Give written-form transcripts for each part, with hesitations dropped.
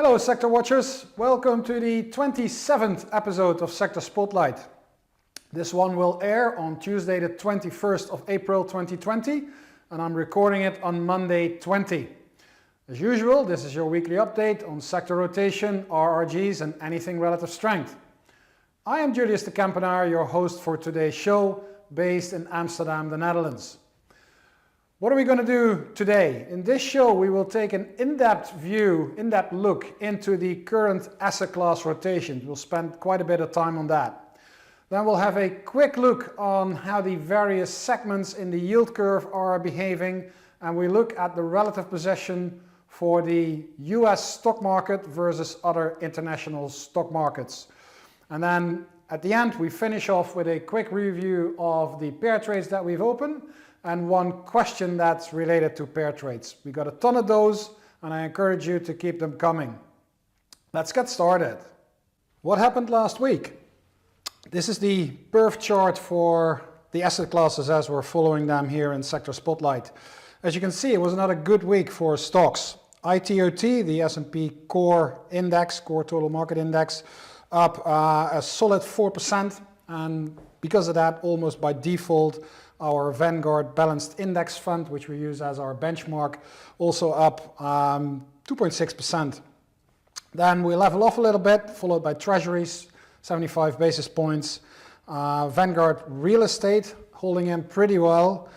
Hello sector watchers, welcome to the 27th episode of Sector Spotlight. This one will air on Tuesday the 21st of April 2020 and I'm recording it on Monday 20. As usual, this is your weekly update on sector rotation, RRGs and anything relative strength. I am Julius de Kempenaer, your host for today's show, based in Amsterdam, the Netherlands. What are we going to do today? In this show we will take an in-depth look into the current asset class rotations. We'll spend quite a bit of time on that. Then we'll have a quick look on how the various segments in the yield curve are behaving, and we look at the relative position for the US stock market versus other international stock markets. And then at the end we finish off with a quick review of the pair trades that we've opened and one question that's related to pair trades. We got a ton of those and I encourage you to keep them coming. Let's get started. What happened last week? This is the perf chart for the asset classes as we're following them here in Sector Spotlight. As you can see, it was another good week for stocks. ITOT, the S&P Core Index, Core Total Market Index, up a solid 4%, and because of that, almost by default, our Vanguard Balanced Index Fund, which we use as our benchmark, also up 2.6%. Then we level off a little bit, followed by Treasuries, 75 basis points. Vanguard Real Estate holding in pretty well.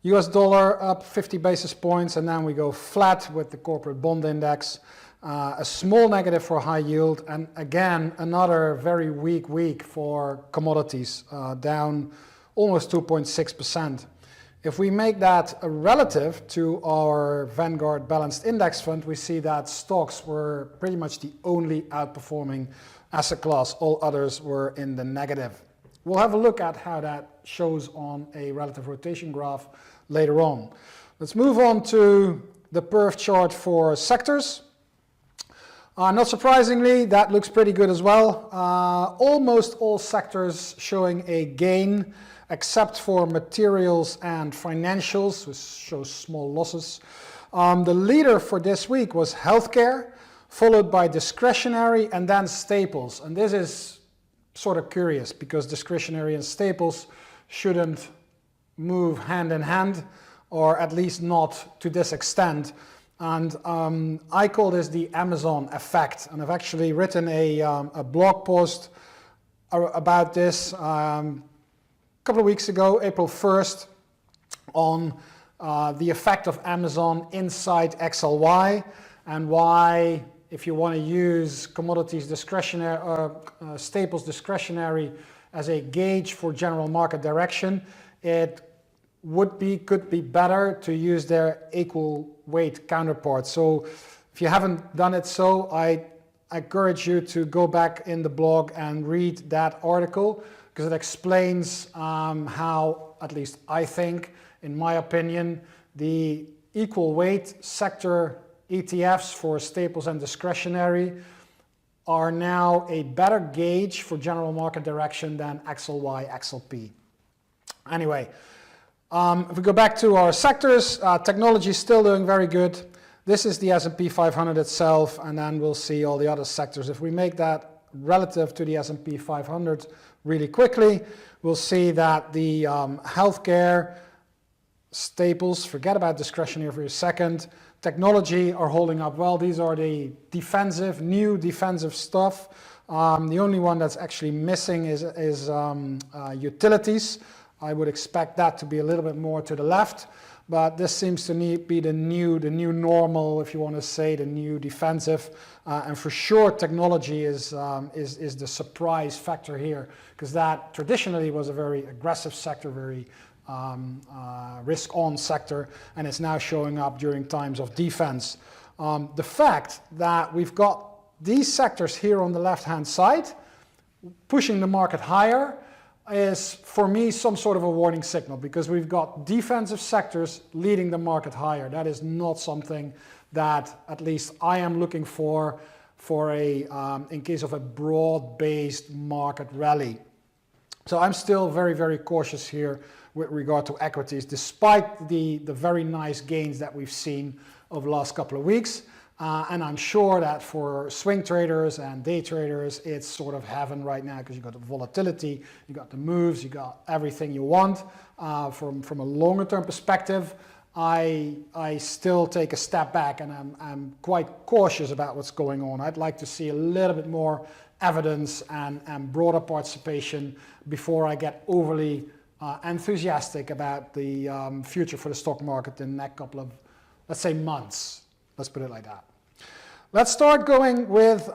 US dollar up 50 basis points, and then we go flat with the Corporate Bond Index. A small negative for high yield, and again another very weak week for commodities, down almost 2.6%. If we make that a relative to our Vanguard Balanced Index Fund, we see that stocks were pretty much the only outperforming asset class. All others were in the negative. We'll have a look at how that shows on a relative rotation graph later on. Let's move on to the perf chart for sectors. Not surprisingly, that looks pretty good as well. Almost all sectors showing a gain, except for materials and financials, which shows small losses. The leader for this week was healthcare, followed by discretionary and then staples. And this is sort of curious because discretionary and staples shouldn't move hand in hand, or at least not to this extent. And I call this the Amazon effect, and I've actually written a blog post about this a couple of weeks ago, April 1st, on the effect of Amazon inside XLY, and why, if you want to use commodities discretionary or staples discretionary as a gauge for general market direction, it could be better to use their equal weight counterparts. So if you haven't done it so, I encourage you to go back in the blog and read that article, because it explains how, at least I think, in my opinion, the equal weight sector ETFs for staples and discretionary are now a better gauge for general market direction than XLY, XLP. Anyway, if we go back to our sectors, technology is still doing very good. This is the S&P 500 itself, and then we'll see all the other sectors. If we make that relative to the S&P 500 really quickly, we'll see that the healthcare, staples, forget about discretionary for a second, technology are holding up well. These are the new defensive stuff. The only one that's actually missing is utilities. I would expect that to be a little bit more to the left, but this seems to be the new normal, if you want to say, the new defensive. And for sure, technology is the surprise factor here, because that traditionally was a very aggressive sector, very risk-on sector, and it's now showing up during times of defense. The fact that we've got these sectors here on the left-hand side pushing the market higher is, for me, some sort of a warning signal, because we've got defensive sectors leading the market higher. That is not something that at least I am looking for in case of a broad-based market rally. So I'm still very, very cautious here with regard to equities, despite the very nice gains that we've seen over the last couple of weeks. And I'm sure that for swing traders and day traders, it's sort of heaven right now because you've got the volatility, you've got the moves, you've got everything you want. From a longer term perspective, I still take a step back and I'm quite cautious about what's going on. I'd like to see a little bit more evidence and broader participation before I get overly enthusiastic about the future for the stock market in the next couple of, let's say, months. Let's put it like that. Let's start going with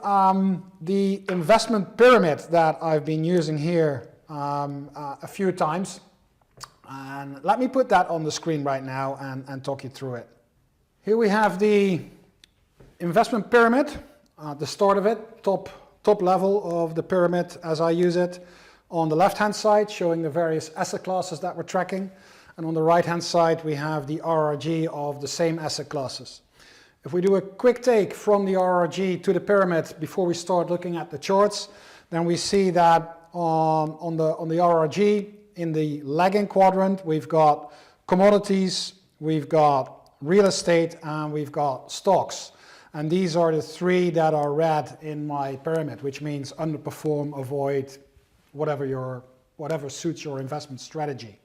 the investment pyramid that I've been using here a few times. And let me put that on the screen right now and talk you through it. Here we have the investment pyramid, the start of it, top level of the pyramid as I use it. On the left hand side, showing the various asset classes that we're tracking. And on the right hand side, we have the RRG of the same asset classes. If we do a quick take from the RRG to the pyramid before we start looking at the charts, then we see that on the RRG, in the lagging quadrant, we've got commodities, we've got real estate, and we've got stocks. And these are the three that are red in my pyramid, which means underperform, avoid, whatever suits your investment strategy.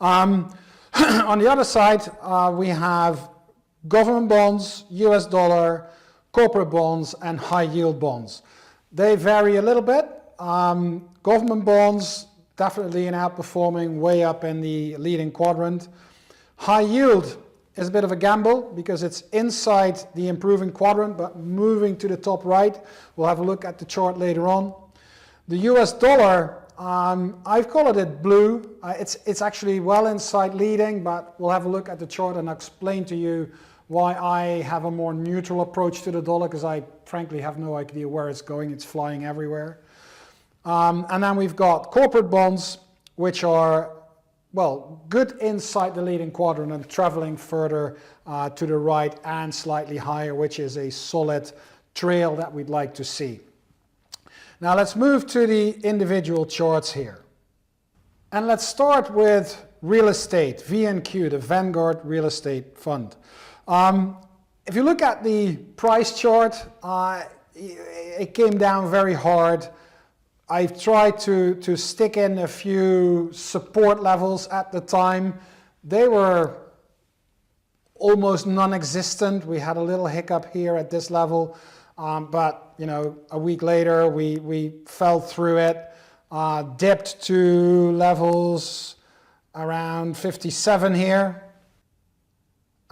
On the other side, we have government bonds, US dollar, corporate bonds, and high yield bonds. They vary a little bit. Government bonds, definitely an outperforming, way up in the leading quadrant. High yield is a bit of a gamble because it's inside the improving quadrant, but moving to the top right. We'll have a look at the chart later on. The US dollar, I've called it blue. It's actually well inside leading, but we'll have a look at the chart and explain to you why I have a more neutral approach to the dollar, because I frankly have no idea where it's going. It's flying everywhere. And then we've got corporate bonds, which are, well, good inside the leading quadrant and traveling further to the right and slightly higher, which is a solid trail that we'd like to see. Now let's move to the individual charts here. And let's start with real estate, VNQ, the Vanguard Real Estate Fund. If you look at the price chart, it came down very hard. I've tried to stick in a few support levels at the time. They were almost non-existent. We had a little hiccup here at this level, but you know, a week later we fell through it, dipped to levels around 57 here.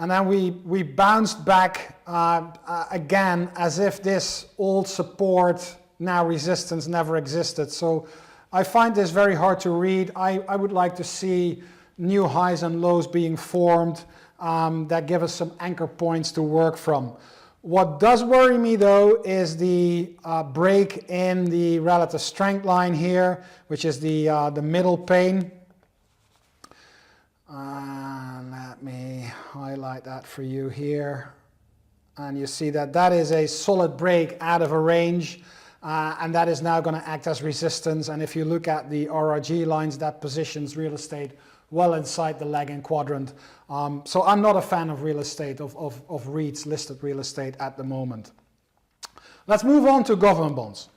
And then we bounced back again as if this old support, now resistance, never existed. So I find this very hard to read. I would like to see new highs and lows being formed that give us some anchor points to work from. What does worry me though is the break in the relative strength line here, which is the middle pane. Let me highlight that for you here. And you see that that is a solid break out of a range, and that is now going to act as resistance. And if you look at the RRG lines, that positions real estate well inside the lagging quadrant. So I'm not a fan of real estate, of REITs, listed real estate at the moment. Let's move on to government bonds.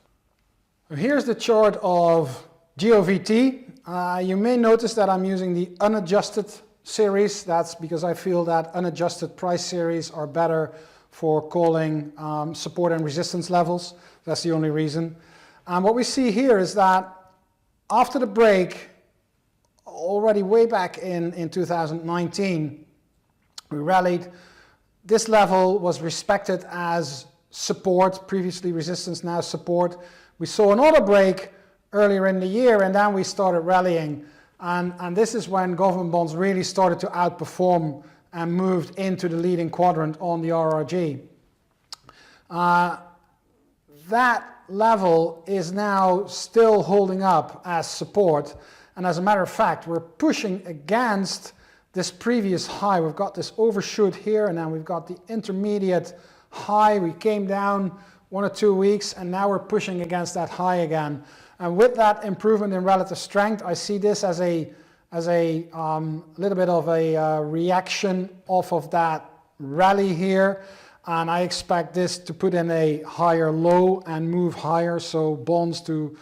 Here's the chart of GOVT. You may notice that I'm using the unadjusted series. That's because I feel that unadjusted price series are better for calling support and resistance levels. That's the only reason. And what we see here is that after the break, already way back in 2019, we rallied. This level was respected as support, previously resistance, now support. We saw another break earlier in the year, and then we started rallying. And this is when government bonds really started to outperform and moved into the leading quadrant on the RRG. That level is now still holding up as support. And as a matter of fact, we're pushing against this previous high. We've got this overshoot here, and then we've got the intermediate high. We came down 1 or 2 weeks, and now we're pushing against that high again. And with that improvement in relative strength, I see this as a little bit of a reaction off of that rally here. and I expect this to put in a higher low and move higher, so bonds to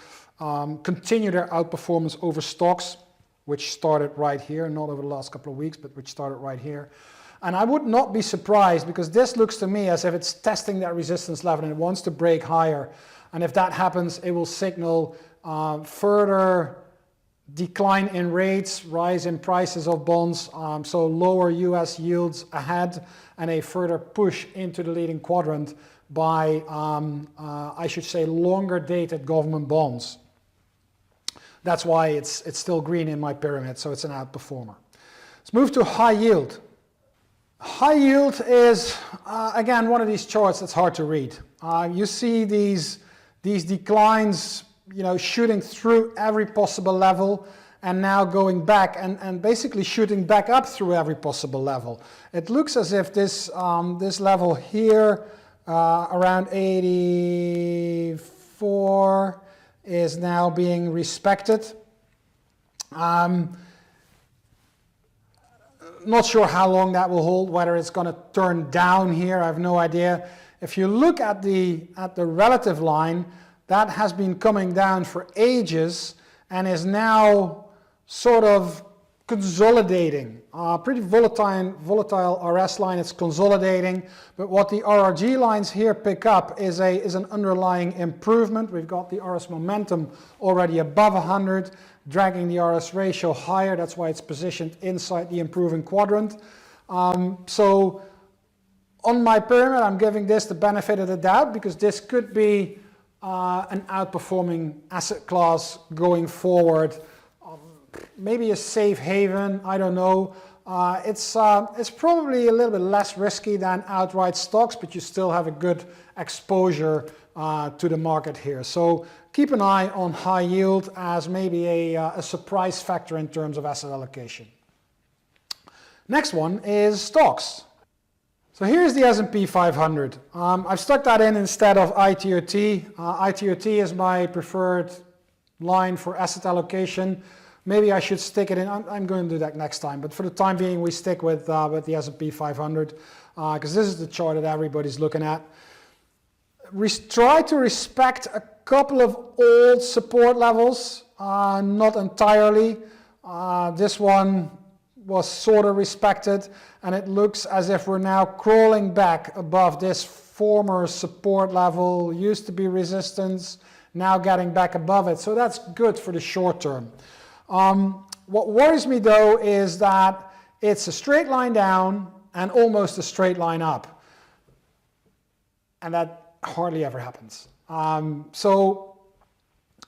continue their outperformance over stocks, which started right here, not over the last couple of weeks, but which started right here. And I would not be surprised, because this looks to me as if it's testing that resistance level and it wants to break higher. And if that happens, it will signal further decline in rates, rise in prices of bonds, so lower US yields ahead, and a further push into the leading quadrant by, I should say, longer dated government bonds. That's why it's still green in my pyramid, so it's an outperformer. Let's move to high yield. High yield is, again, one of these charts that's hard to read. You see these declines, shooting through every possible level and now going back and basically shooting back up through every possible level. It looks as if this level here, around 84, is now being respected. Not sure how long that will hold, whether it's going to turn down here, I have no idea. If you look at the relative line, that has been coming down for ages and is now sort of consolidating. Pretty volatile RS line, it's consolidating, but what the RRG lines here pick up is an underlying improvement. We've got the RS momentum already above 100, dragging the RS ratio higher. That's why it's positioned inside the improving quadrant. So on my pyramid, I'm giving this the benefit of the doubt, because this could be an outperforming asset class going forward. Maybe a safe haven, I don't know. It's probably a little bit less risky than outright stocks, but you still have a good exposure to the market here. So keep an eye on high yield as maybe a surprise factor in terms of asset allocation. Next one is stocks. So here's the S&P 500. I've stuck that in instead of ITOT. ITOT is my preferred line for asset allocation. Maybe I should stick it in. I'm going to do that next time, but for the time being, we stick with the S&P 500 because this is the chart that everybody's looking at. Try to respect a couple of old support levels, not entirely. This one was sort of respected, and it looks as if we're now crawling back above this former support level, used to be resistance, now getting back above it. So that's good for the short term. What worries me though is that it's a straight line down and almost a straight line up, and that hardly ever happens. So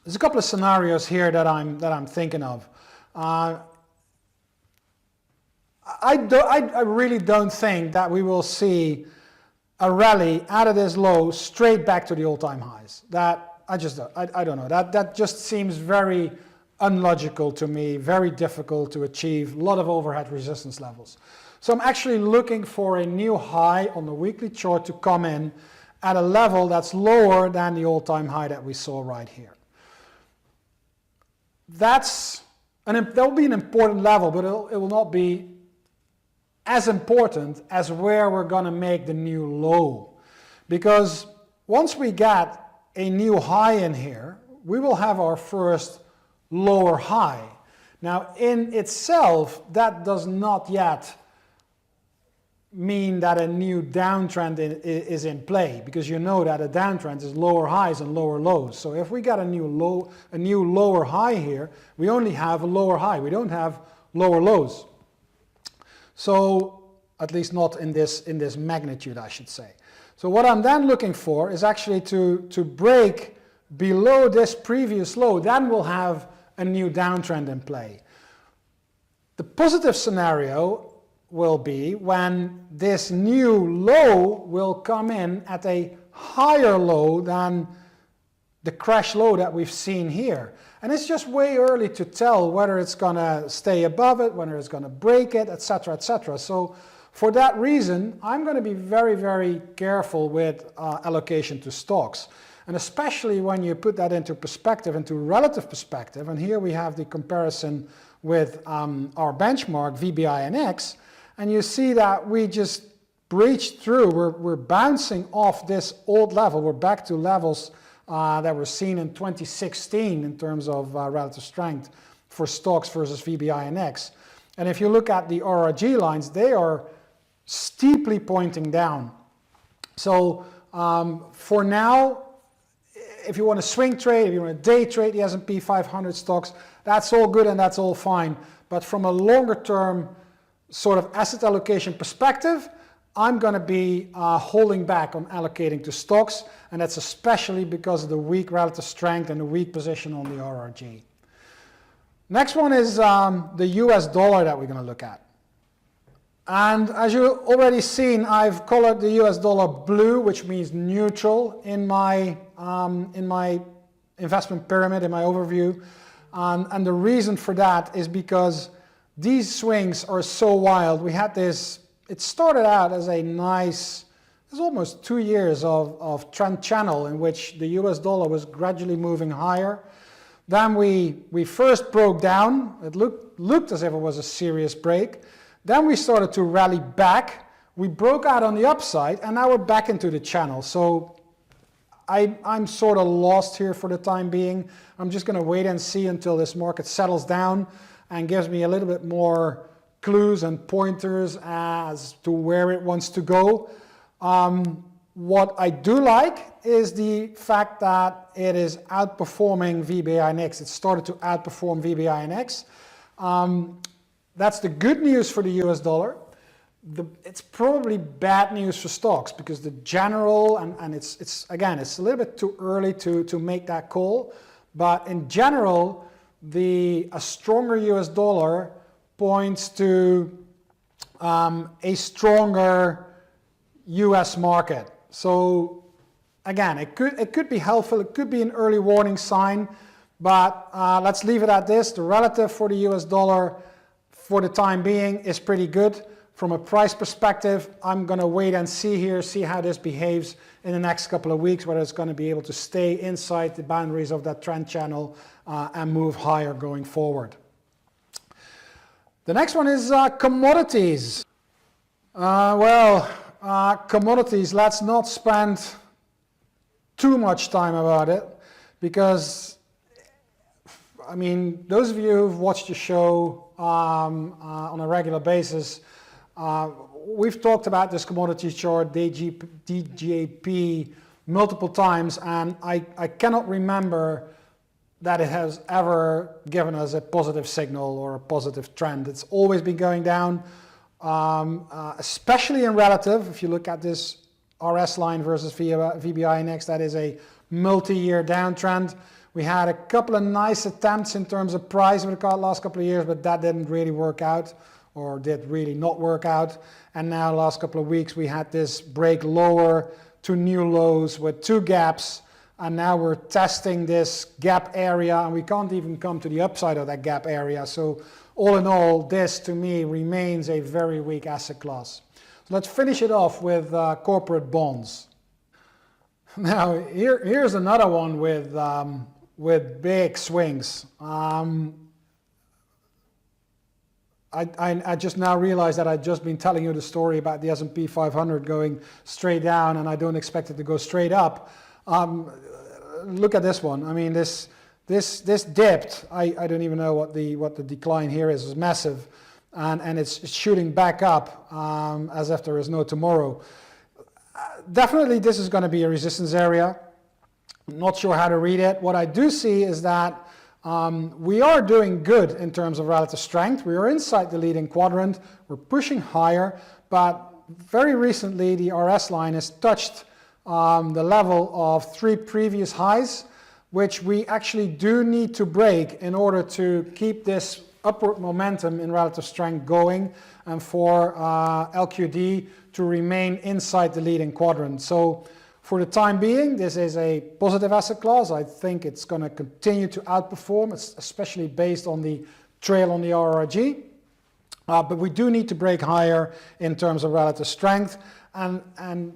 there's a couple of scenarios here that I'm thinking of. I really don't think that we will see a rally out of this low straight back to the all-time highs. That I don't know. That just seems very unlogical to me, very difficult to achieve, a lot of overhead resistance levels. So I'm actually looking for a new high on the weekly chart to come in at a level that's lower than the all-time high that we saw right here. That will be an important level, but it will not be as important as where we're going to make the new low. Because once we get a new high in here, we will have our first lower high. Now in itself, that does not yet mean that a new downtrend is in play, because you know that a downtrend is lower highs and lower lows. So if we got a new lower high here, we only have a lower high. We don't have lower lows. So at least not in this magnitude, I should say. So what I'm then looking for is actually to break below this previous low. Then we'll have a new downtrend in play. The positive scenario will be when this new low will come in at a higher low than the crash low that we've seen here. And it's just way early to tell whether it's going to stay above it, whether it's going to break it, etc., etc. So for that reason, I'm going to be very, very careful with allocation to stocks. And especially when you put that into perspective, into relative perspective, and here we have the comparison with our benchmark VBINX, and you see that we just breached through. We're bouncing off this old level. We're back to levels that were seen in 2016 in terms of relative strength for stocks versus VBINX. And if you look at the RRG lines, they are steeply pointing down. So for now, if you want to swing trade, if you want to day trade the S&P 500 stocks, that's all good and that's all fine. But from a longer term sort of asset allocation perspective, I'm going to be holding back on allocating to stocks, and that's especially because of the weak relative strength and the weak position on the RRG. Next one is the US dollar that we're going to look at. And as you've already seen, I've colored the US dollar blue, which means neutral in my investment pyramid, in my overview. And the reason for that is because these swings are so wild. We had this, it started out as a nice, it was almost 2 years of trend channel in which the US dollar was gradually moving higher. Then we first broke down. It looked as if it was a serious break. Then we started to rally back. We broke out on the upside, and now we're back into the channel. So I'm sort of lost here for the time being. I'm just going to wait and see until this market settles down and gives me a little bit more clues and pointers as to where it wants to go. What I do like is the fact that it is outperforming VBINX. It started to outperform VBINX. That's the good news for the US dollar. It's probably bad news for stocks because the general, and it's again, it's a little bit too early to make that call, but in general, a stronger US dollar points to a stronger US market. So again, it could be helpful, it could be an early warning sign, but let's leave it at this. The relative for the US dollar for the time being is pretty good. From a price perspective, I'm going to wait and see here, see how this behaves in the next couple of weeks, whether it's going to be able to stay inside the boundaries of that trend channel and move higher going forward. The next one is commodities. Commodities, let's not spend too much time about it because, I mean, those of you who've watched the show on a regular basis, we've talked about this commodity chart, DJP, multiple times, and I cannot remember that it has ever given us a positive signal or a positive trend. It's always been going down, especially in relative. If you look at this RS line versus VBINX, that is a multi-year downtrend. We had a couple of nice attempts in terms of price over the last couple of years, but that didn't really work out, or did really not work out. And now last couple of weeks we had this break lower to new lows with two gaps, and now we're testing this gap area and we can't even come to the upside of that gap area. So all in all, this to me remains a very weak asset class. So let's finish it off with corporate bonds. Now here's another one with big swings. I just now realized that I've just been telling you the story about the S&P 500 going straight down, and I don't expect it to go straight up. Look at this one. I mean, this dipped. I don't even know what the decline here is. It's massive, and it's shooting back up as if there is no tomorrow. Definitely, this is going to be a resistance area. I'm not sure how to read it. What I do see is that we are doing good in terms of relative strength. We are inside the leading quadrant. We're pushing higher, but very recently the RS line has touched the level of 3 previous highs, which we actually do need to break in order to keep this upward momentum in relative strength going and for LQD to remain inside the leading quadrant. So for the time being, this is a positive asset class. I think it's going to continue to outperform, especially based on the trail on the RRG. But we do need to break higher in terms of relative strength. And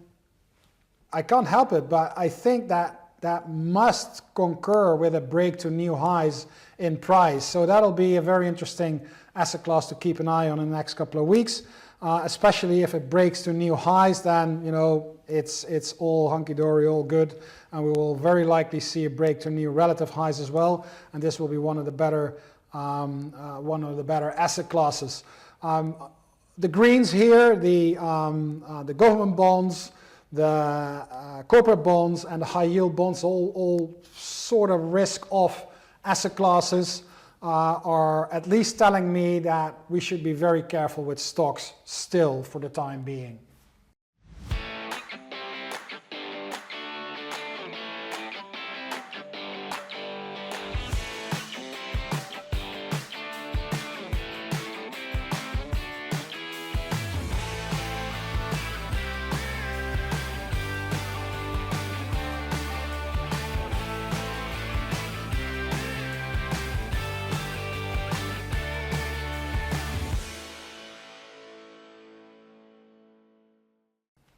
I can't help it, but I think that must concur with a break to new highs in price. So that'll be a very interesting asset class to keep an eye on in the next couple of weeks. especially if it breaks to new highs, then it's all hunky-dory, all good, and we will very likely see a break to new relative highs as well, and this will be one of the better asset classes. The greens here, the government bonds, the corporate bonds, and the high yield bonds, all sort of risk-off asset classes, are at least telling me that we should be very careful with stocks still for the time being.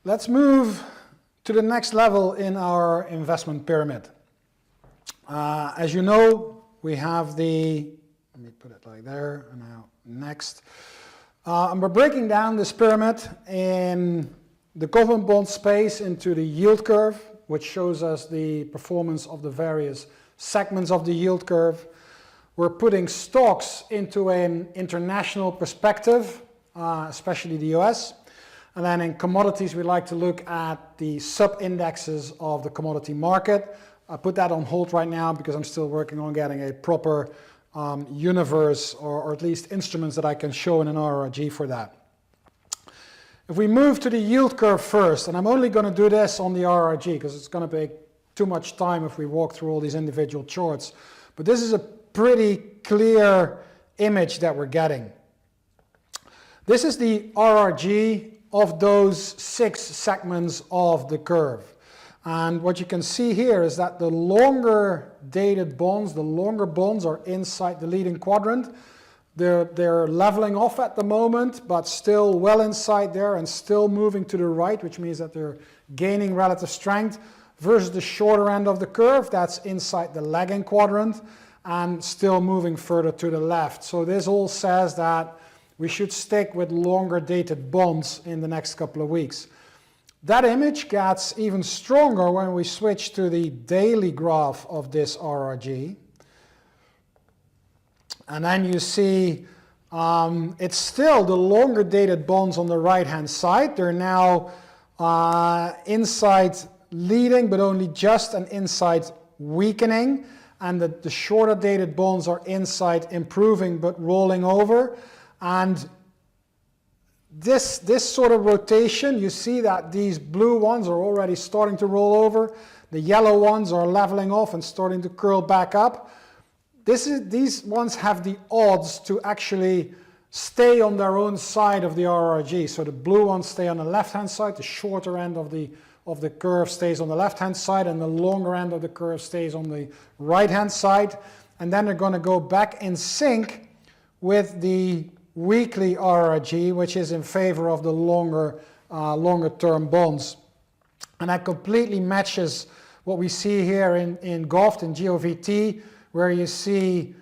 Let's move to the next level in our investment pyramid. As you know, we have let me put it like there, and now next. And we're breaking down this pyramid in the government bond space into the yield curve, which shows us the performance of the various segments of the yield curve. We're putting stocks into an international perspective, especially the US. And then in commodities, we like to look at the sub-indexes of the commodity market. I put that on hold right now because I'm still working on getting a proper universe or at least instruments that I can show in an RRG for that. If we move to the yield curve first, and I'm only going to do this on the RRG because it's going to take too much time if we walk through all these individual charts. But this is a pretty clear image that we're getting. This is the RRG of those 6 segments of the curve. And what you can see here is that the longer dated bonds, the longer bonds are inside the leading quadrant. They're leveling off at the moment, but still well inside there and still moving to the right, which means that they're gaining relative strength, versus the shorter end of the curve that's inside the lagging quadrant and still moving further to the left. So this all says that we should stick with longer dated bonds in the next couple of weeks. That image gets even stronger when we switch to the daily graph of this RRG. And then you see it's still the longer dated bonds on the right hand side. They're now inside leading, but only just an inside weakening. And the shorter dated bonds are inside improving, but rolling over. And this sort of rotation, you see that these blue ones are already starting to roll over. The yellow ones are leveling off and starting to curl back up. These ones have the odds to actually stay on their own side of the RRG. So the blue ones stay on the left-hand side, the shorter end of the curve stays on the left-hand side, and the longer end of the curve stays on the right-hand side. And then they're going to go back in sync with the weekly RRG, which is in favor of the longer term bonds. And that completely matches what we see here in GOVT, in GOVT, where you see,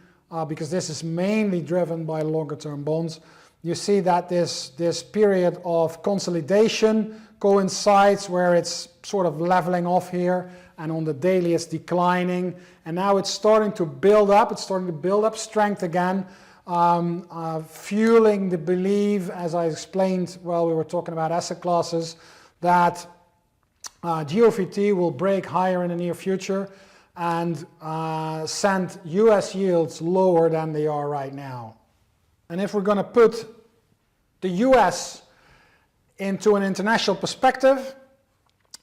because this is mainly driven by longer term bonds, you see that this period of consolidation coincides where it's sort of leveling off here, and on the daily it's declining, and now it's starting to build up, strength again, fueling the belief, as I explained while we were talking about asset classes, that GOVT will break higher in the near future and send US yields lower than they are right now. And if we're going to put the US into an international perspective,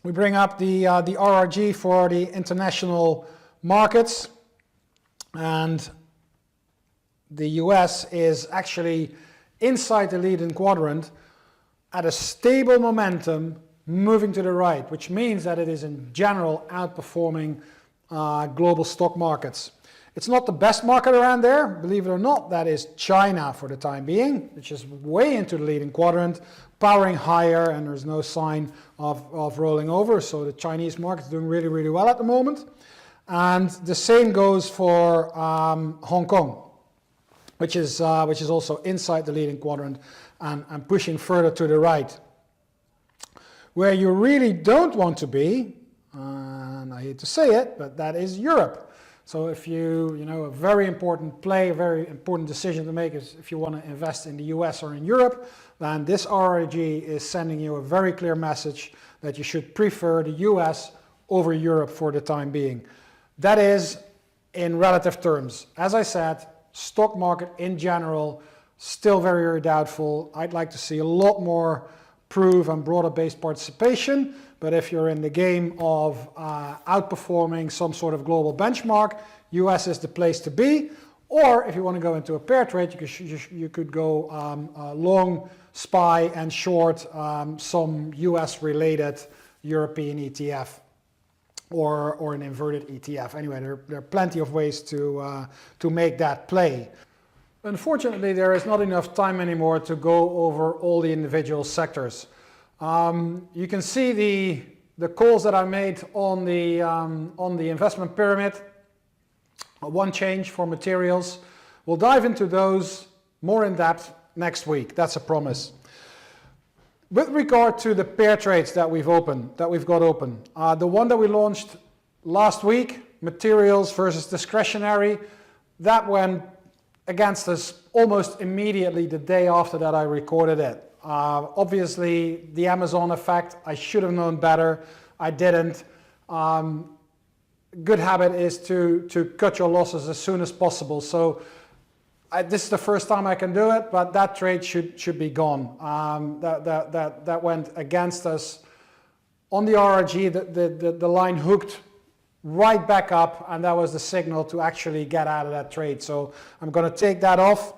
we bring up the RRG for the international markets, and the US is actually inside the leading quadrant at a stable momentum moving to the right, which means that it is in general outperforming global stock markets. It's not the best market around there, believe it or not. That is China for the time being, which is way into the leading quadrant, powering higher, and there's no sign of rolling over. So the Chinese market is doing really, really well at the moment. And the same goes for Hong Kong. which is also inside the leading quadrant and pushing further to the right. Where you really don't want to be, and I hate to say it, but that is Europe. So if a very important play, a very important decision to make is if you want to invest in the US or in Europe, then this RRG is sending you a very clear message that you should prefer the US over Europe for the time being. That is in relative terms. As I said, stock market in general, still very, very doubtful. I'd like to see a lot more proof and broader based participation. But if you're in the game of outperforming some sort of global benchmark, US is the place to be. Or if you want to go into a pair trade, you could go long SPY and short some US related European ETF or an inverted ETF. Anyway, there are plenty of ways to make that play. Unfortunately, there is not enough time anymore to go over all the individual sectors. You can see the calls that I made on the investment pyramid. One change for materials. We'll dive into those more in depth next week. That's a promise. With regard to the pair trades that we've got open, the one that we launched last week, materials versus discretionary, that went against us almost immediately the day after that I recorded it. Obviously, the Amazon effect, I should have known better. I didn't. Good habit is to cut your losses as soon as possible. So this is the first time I can do it, but that trade should be gone. That went against us. On the RRG, the line hooked right back up, and that was the signal to actually get out of that trade. So I'm going to take that off.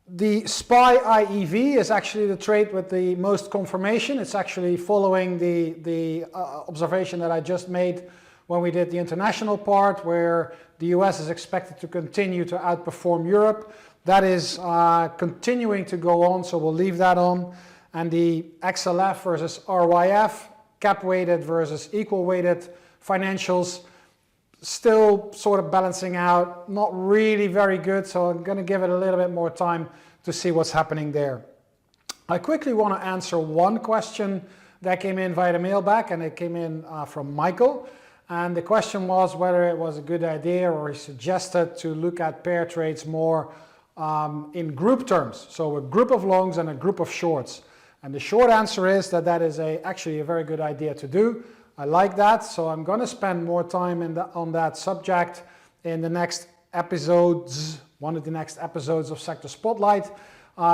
The SPY IEV is actually the trade with the most confirmation. It's actually following the observation that I just made when we did the international part, where the US is expected to continue to outperform Europe. That is continuing to go on, so we'll leave that on. And the XLF versus RYF, cap weighted versus equal weighted financials, still sort of balancing out, not really very good, so I'm going to give it a little bit more time to see what's happening there. I quickly want to answer one question that came in via the mailbag, and it came in from Michael. And the question was whether it was a good idea, or he suggested to look at pair trades more in group terms. So a group of longs and a group of shorts. And the short answer is that is actually a very good idea to do. I like that, so I'm going to spend more time on that subject in the next episodes, one of the next episodes of Sector Spotlight,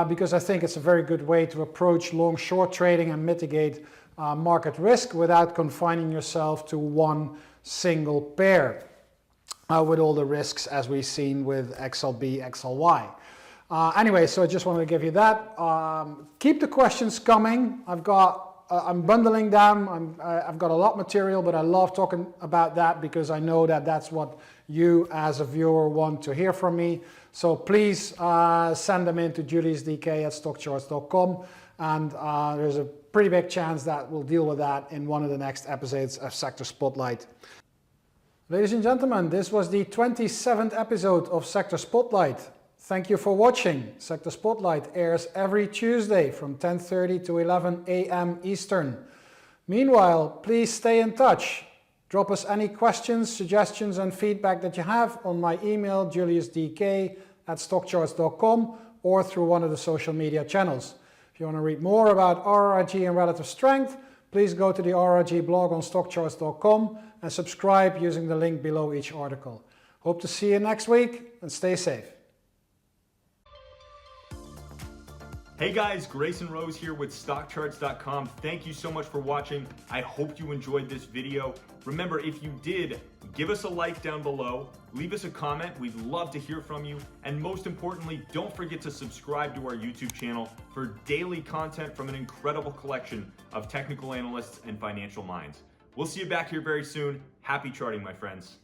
because I think it's a very good way to approach long-short trading and mitigate market risk without confining yourself to one single pair with all the risks as we've seen with XLB, XLY. Anyway, so I just wanted to give you that. Keep the questions coming. I'm bundling them. I've got a lot of material, but I love talking about that because I know that that's what you as a viewer want to hear from me. So please send them in to Juliusdk at StockCharts.com, and there's a pretty big chance that we'll deal with that in one of the next episodes of Sector Spotlight. Ladies and gentlemen, this was the 27th episode of Sector Spotlight. Thank you for watching. Sector Spotlight airs every Tuesday from 10:30 to 11 a.m. Eastern. Meanwhile, please stay in touch. Drop us any questions, suggestions and feedback that you have on my email, Juliusdk at StockCharts.com, or through one of the social media channels. If you want to read more about RRG and relative strength, please go to the RRG blog on StockCharts.com and subscribe using the link below each article. Hope to see you next week, and stay safe. Hey guys, Grayson Rose here with StockCharts.com. Thank you so much for watching. I hope you enjoyed this video. Remember, if you did, give us a like down below, leave us a comment. We'd love to hear from you. And most importantly, don't forget to subscribe to our YouTube channel for daily content from an incredible collection of technical analysts and financial minds. We'll see you back here very soon. Happy charting, my friends.